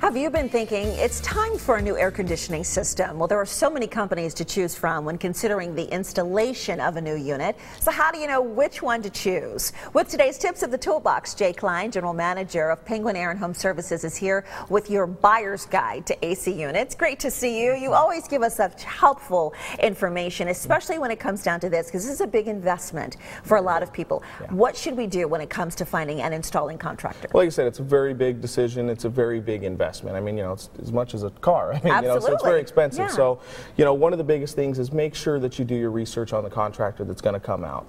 Have you been thinking it's time for a new air conditioning system? Well, there are so many companies to choose from when considering the installation of a new unit. So how do you know which one to choose? With today's Tips of the Toolbox, Jay Klein, General Manager of Penguin Air and Home Services, is here with your buyer's guide to AC units. Great to see you. You always give us such helpful information, especially when it comes down to this, because this is a big investment for a lot of people. Yeah. What should we do when it comes to finding an installing contractor? Well, like I said, it's a very big decision. It's a very big investment. I mean, it's as much as a car. I mean, so it's very expensive. Yeah. So, one of the biggest things is make sure that you do your research on the contractor that's going to come out.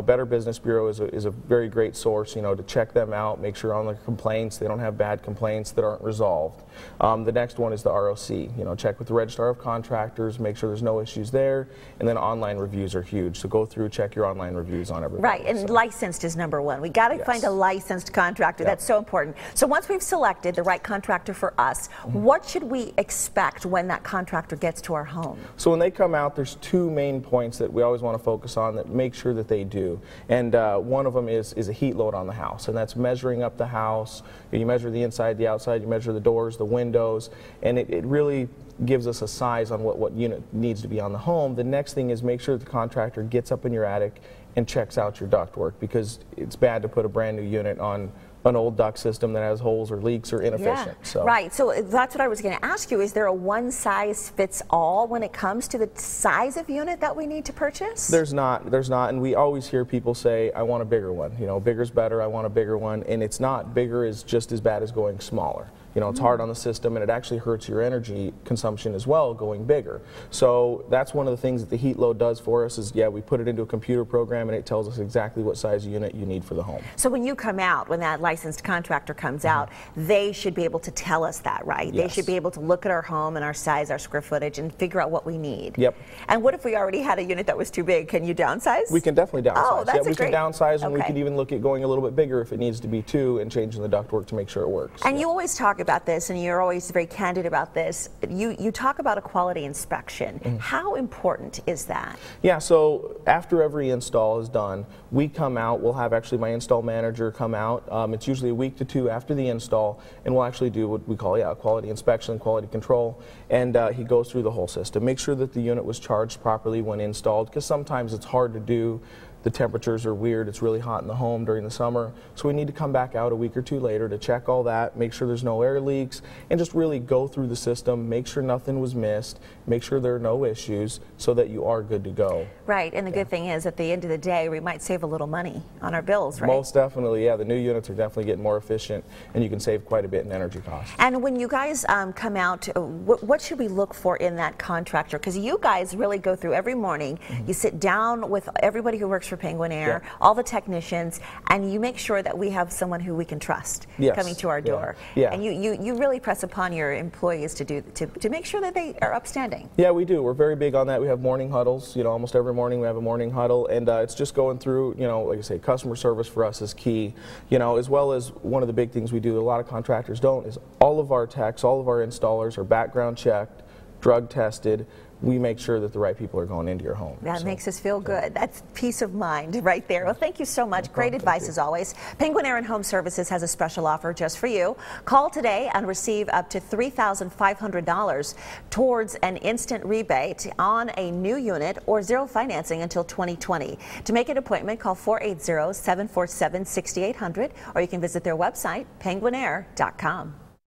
Better Business Bureau is a very great source, to check them out, make sure on the complaints, they don't have bad complaints that aren't resolved. The next one is the ROC. Check with the Registrar of Contractors, make sure there's no issues there, and then online reviews are huge. So go through, check your online reviews on everything. Right, and licensed is number one. We got to find a licensed contractor. Yep. That's so important. So once we've selected the right contractor for us, what should we expect when that contractor gets to our home? So when they come out, there's two main points that we always want to focus on that make sure that they do. And one of them is a heat load on the house, and that's measuring up the house. You measure the inside, the outside, you measure the doors, the windows, and it really gives us a size on what unit needs to be on the home. The next thing is make sure the contractor gets up in your attic and checks out your ductwork, because it's bad to put a brand new unit on an old duct system that has holes or leaks or inefficient. Yeah. So. Right, so that's what I was going to ask you. Is there a one-size-fits-all when it comes to the size of unit that we need to purchase? There's not, and we always hear people say, I want a bigger one. Bigger's better, I want a bigger one, and it's not. Bigger is just as bad as going smaller. It's hard on the system, and it actually hurts your energy consumption as well going bigger. So that's one of the things that the heat load does for us is, we put it into a computer program, and it tells us exactly what size unit you need for the home. So when you come out, when that licensed contractor comes out, they should be able to tell us that, right? Yes. They should be able to look at our home and our size, our square footage, and figure out what we need. Yep. And what if we already had a unit that was too big? Can you downsize? We can definitely downsize. Oh, that's we can downsize, and we can even look at going a little bit bigger if it needs to be too, and changing the ductwork to make sure it works. And you always talk about this, and you're always very candid about this. You talk about a quality inspection. How important is that? Yeah, so after every install is done, we come out. We'll have actually my install manager come out. It's usually a week to two after the install, and we'll actually do what we call a quality inspection, quality control, and he goes through the whole system. Make sure that the unit was charged properly when installed, because sometimes it's hard to do. The temperatures are weird, it's really hot in the home during the summer, so we need to come back out a week or two later to check all that, make sure there's no air leaks, and just really go through the system, make sure nothing was missed, make sure there are no issues, so that you are good to go. Right, and the good thing is at the end of the day, we might save a little money on our bills, right? Most definitely, yeah. The new units are definitely getting more efficient, and you can save quite a bit in energy costs. And when you guys come out, what should we look for in that contractor? Because you guys really go through every morning, you sit down with everybody who works for Penguin Air, all the technicians, and you make sure that we have someone who we can trust coming to our door. Yeah. And you really press upon your employees to make sure that they are upstanding. Yeah, we do. We're very big on that. We have morning huddles. Almost every morning we have a morning huddle, and it's just going through. Like I say, customer service for us is key. As well as one of the big things we do that a lot of contractors don't is all of our techs, all of our installers are background checked, drug tested. We make sure that the right people are going into your home. That makes us feel good. That's peace of mind right there. Well, thank you so much. No Great advice as always. Penguin Air and Home Services has a special offer just for you. Call today and receive up to $3,500 towards an instant rebate on a new unit or zero financing until 2020. To make an appointment, call 480-747-6800, or you can visit their website, penguinair.com.